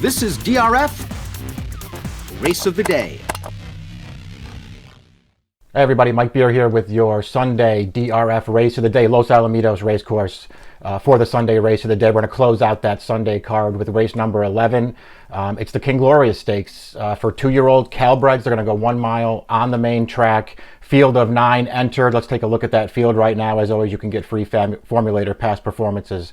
This is DRF Race of the Day. Hey everybody, Mike Beer here with your Sunday DRF Race of the Day, Los Alamitos Racecourse for the Sunday Race of the Day. We're going to close out that Sunday card with race number 11. It's the King Glorious Stakes for 2-year-old Calbreds. They're going to go 1 mile on the main track. Field of 9 entered. Let's take a look at that field right now. As always, you can get free formulator past performances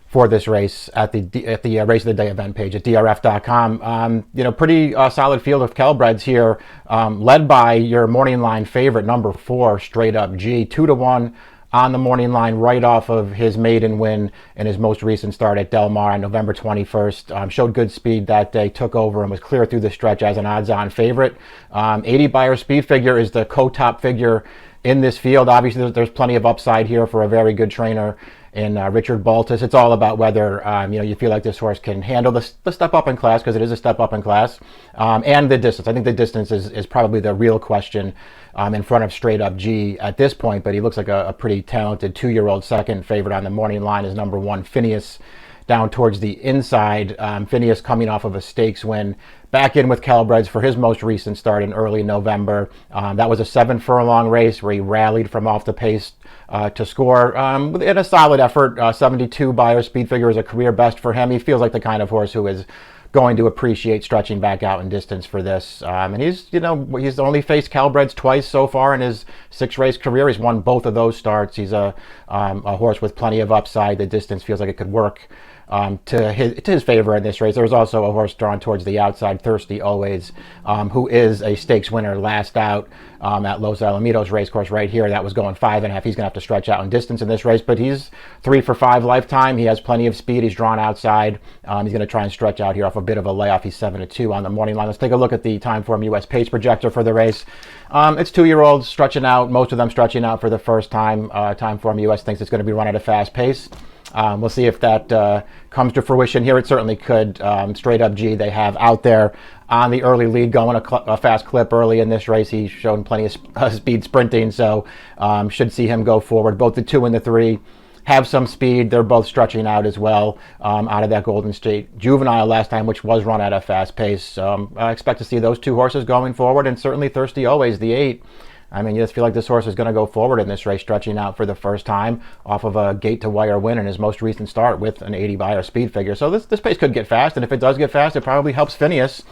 for this race at the Race of the Day event page at DRF.com. Pretty solid field of Calbreds here, led by your morning line favorite, number 4, Straight Up G, 2-1 on the morning line right off of his maiden win in his most recent start at Del Mar on November 21st. Showed good speed that day, took over, and was clear through the stretch as an odds-on favorite. 80 Beyer speed figure is the co-top figure in this field. Obviously, there's plenty of upside here for a very good trainer in Richard Baltus. It's all about whether you feel like this horse can handle the step up in class, because it is a step up in class, and the distance. I think the distance is probably the real question in front of Straight Up G at this point, but he looks like a pretty talented 2-year-old second favorite on the morning line is number 1, Phineas, down towards the inside. Phineas coming off of a stakes win back in with Calbreds for his most recent start in early November. That was a 7-furlong race where he rallied from off the pace to score in a solid effort. 72 Beyer speed figure is a career best for him. He feels like the kind of horse who is going to appreciate stretching back out in distance for this. And he's only faced Calbreds twice so far in his 6-race career. He's won both of those starts. He's a horse with plenty of upside. The distance feels like it could work to his favor in this race. There was also a horse drawn towards the outside, Thirsty Always, who is a stakes winner last out at Los Alamitos Racecourse right here. That was going 5.5. He's going to have to stretch out in distance in this race, but he's 3 for 5 lifetime. He has plenty of speed. He's drawn outside. He's going to try and stretch out here off a bit of a layoff. He's 7-2 on the morning line. Let's take a look at the Timeform US pace projector for the race. It's 2-year-olds stretching out, most of them stretching out for the first time. Timeform US thinks it's going to be run at a fast pace. We'll see if that comes to fruition here. It certainly could. Straight Up G, they have out there on the early lead, going a fast clip early in this race. He's shown plenty of speed sprinting, so should see him go forward. Both the 2 and the 3 have some speed. They're both stretching out as well out of that Golden State Juvenile last time, which was run at a fast pace. So I expect to see those 2 horses going forward, and certainly Thirsty Always, the 8. I mean, you just feel like this horse is going to go forward in this race, stretching out for the first time off of a gate-to-wire win in his most recent start with an 80 Beyer speed figure. So this pace could get fast, and if it does get fast, it probably helps Phineas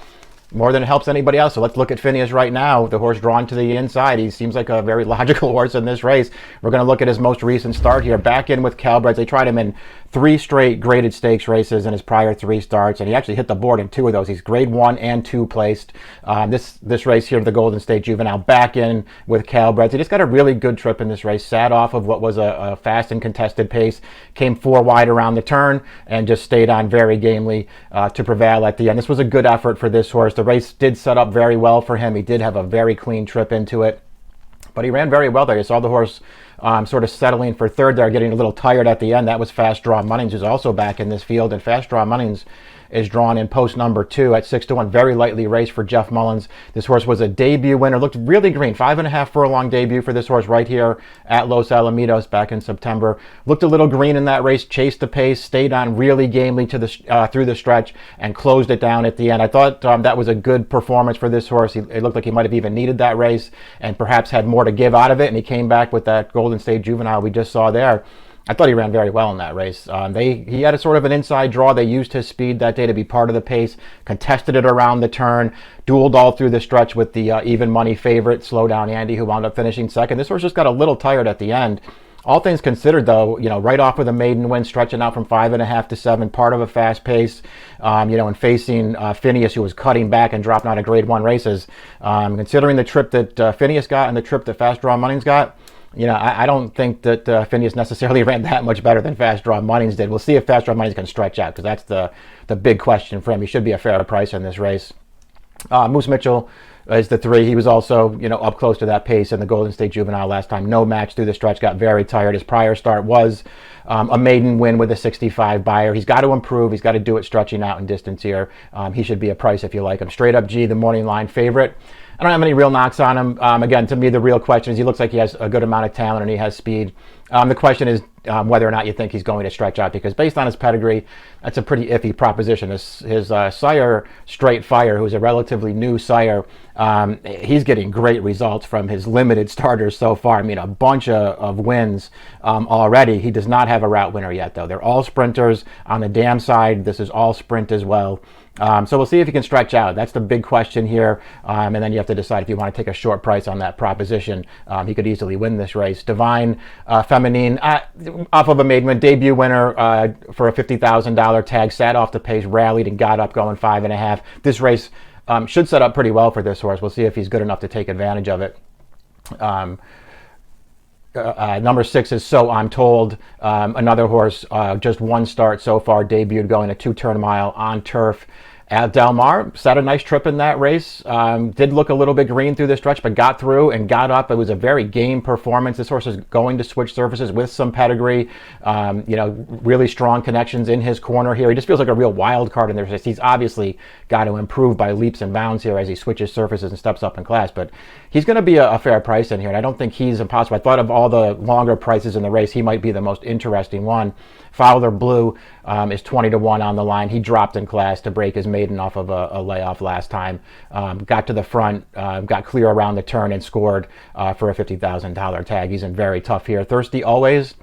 more than it helps anybody else. So let's look at Phineas right now, the horse drawn to the inside. He seems like a very logical horse in this race. We're going to look at his most recent start here. Back in with Calbreds. They tried him in 3 straight graded stakes races in his prior 3 starts, and he actually hit the board in 2 of those. He's grade 1 and 2 placed. This race here, the Golden State Juvenile, back in with Calbreds. He just got a really good trip in this race. Sat off of what was a fast and contested pace. Came 4 wide around the turn and just stayed on very gamely to prevail at the end. This was a good effort for this horse. The race did set up very well for him. He did have a very clean trip into it, but he ran very well there. You saw the horse sort of settling for third there, getting a little tired at the end. That was Fast Draw Munnings, who's also back in this field, and Fast Draw Munnings is drawn in post number 2 at 6-1. Very lightly raced for Jeff Mullins. This horse was a debut winner. Looked really green. 5.5 furlong debut for this horse right here at Los Alamitos back in September. Looked a little green in that race. Chased the pace. Stayed on really gamely to the through the stretch and closed it down at the end. I thought that was a good performance for this horse. It looked like he might have even needed that race and perhaps had more to give out of it. And he came back with that Golden State Juvenile we just saw there. I thought he ran very well in that race. He had a sort of an inside draw. They used his speed that day to be part of the pace, contested it around the turn, dueled all through the stretch with the even money favorite, Slow Down Andy, who wound up finishing second. This horse just got a little tired at the end. All things considered, though, right off with a maiden win, stretching out from 5.5 to 7, part of a fast pace, and facing Phineas, who was cutting back and dropping out of grade 1 races. Considering the trip that Phineas got and the trip that Fast Draw Munnings got, I don't think that Phineas necessarily ran that much better than Fast Draw Munnings did. We'll see if Fast Draw Munnings can stretch out, because that's the big question for him. He should be a fair price in this race. Moose Mitchell is the 3. He was also, up close to that pace in the Golden State Juvenile last time. No match through the stretch, got very tired. His prior start was a maiden win with a 65 buyer. He's got to improve. He's got to do it stretching out in distance here. He should be a price if you like him. Straight up G, the morning line favorite. I don't have any real knocks on him. Again, to me, the real question is he looks like he has a good amount of talent and he has speed. The question is whether or not you think he's going to stretch out, because based on his pedigree, that's a pretty iffy proposition. His sire, Straight Fire, who's a relatively new sire, he's getting great results from his limited starters so far. I mean, a bunch of wins already. He does not have a route winner yet, though. They're all sprinters. On the dam side, this is all sprint as well. So we'll see if he can stretch out. That's the big question here. And then you have to decide if you want to take a short price on that proposition. He could easily win this race. Divine Feminine, off of a maiden win, debut winner for a $50,000 tag, sat off the pace, rallied, and got up going 5.5. This race should set up pretty well for this horse. We'll see if he's good enough to take advantage of it. Number 6 is So I'm Told, another horse, just one start so far, debuted going a 2-turn mile on turf at Del Mar. Set a nice trip in that race. Did look a little bit green through the stretch, but got through and got up. It was a very game performance. This horse is going to switch surfaces with some pedigree. Really strong connections in his corner here. He just feels like a real wild card in this race. He's obviously got to improve by leaps and bounds here as he switches surfaces and steps up in class, but he's going to be a fair price in here, and I don't think he's impossible. I thought of all the longer prices in the race, he might be the most interesting one. Fowler Blue is 20-1 on the line. He dropped in class to break his maiden off of a layoff last time. Got to the front, got clear around the turn, and scored for a $50,000 tag. He's in very tough here. Thirsty Always.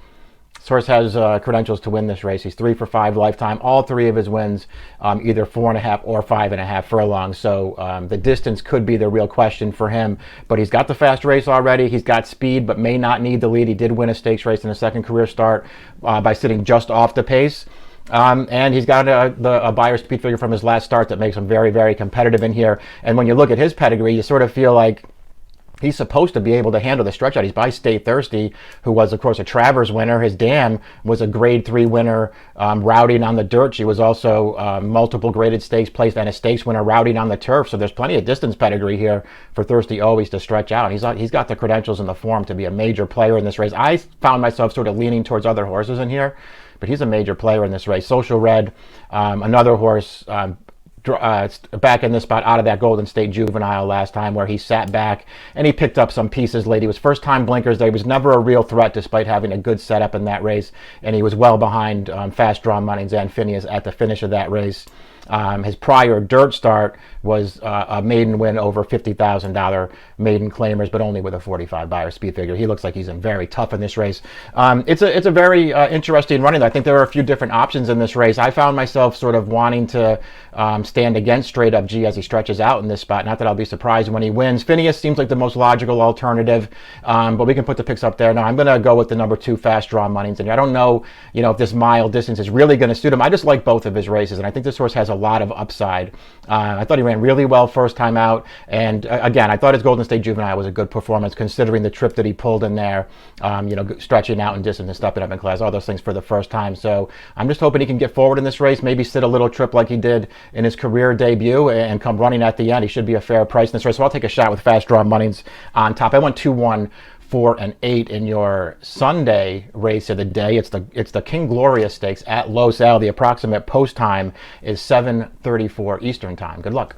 This horse has credentials to win this race. He's 3 for 5 lifetime. All 3 of his wins, either 4.5 or 5.5 furlongs. So the distance could be the real question for him. But he's got the fast race already. He's got speed, but may not need the lead. He did win a stakes race in a second career start by sitting just off the pace. And he's got a buyer speed figure from his last start that makes him very, very competitive in here. And when you look at his pedigree, you sort of feel like he's supposed to be able to handle the stretch out. He's by Stay Thirsty, who was, of course, a Travers winner. His dam was a Grade 3 winner, routing on the dirt. She was also multiple graded stakes placed and a stakes winner routing on the turf. So there's plenty of distance pedigree here for Thirsty Always to stretch out. He's got the credentials and the form to be a major player in this race. I found myself sort of leaning towards other horses in here, but he's a major player in this race. Social Red, another horse, back in this spot out of that Golden State Juvenile last time, where he sat back and he picked up some pieces late. He was first time blinkers there. He was never a real threat despite having a good setup in that race, and he was well behind Fast Draw Money's and Phineas at the finish of that race. His prior dirt start was a maiden win over $50,000 maiden claimers, but only with a 45 buyer speed figure. He looks like he's very tough in this race. It's a very interesting running. I think there are a few different options in this race. I found myself sort of wanting to stand against Straight Up G as he stretches out in this spot. Not that I'll be surprised when he wins. Phineas seems like the most logical alternative, but we can put the picks up there. Now I'm going to go with the number 2 Fast Draw Money's, and I don't know, if this mile distance is really going to suit him. I just like both of his races, and I think this horse has a lot of upside. I thought he ran really well first time out, and again, I thought his Golden State Juvenile was a good performance considering the trip that he pulled in there, stretching out in distance and stepping up in class, all those things for the first time. So I'm just hoping he can get forward in this race, maybe sit a little trip like he did in his career debut and come running at the end. He should be a fair price in this race, so I'll take a shot with Fast Draw Money's on top. I went 2-1, 4 and 8 in your Sunday race of the day. It's the King Gloria Stakes at Los Al. The approximate post time is 7:34 Eastern time. Good luck.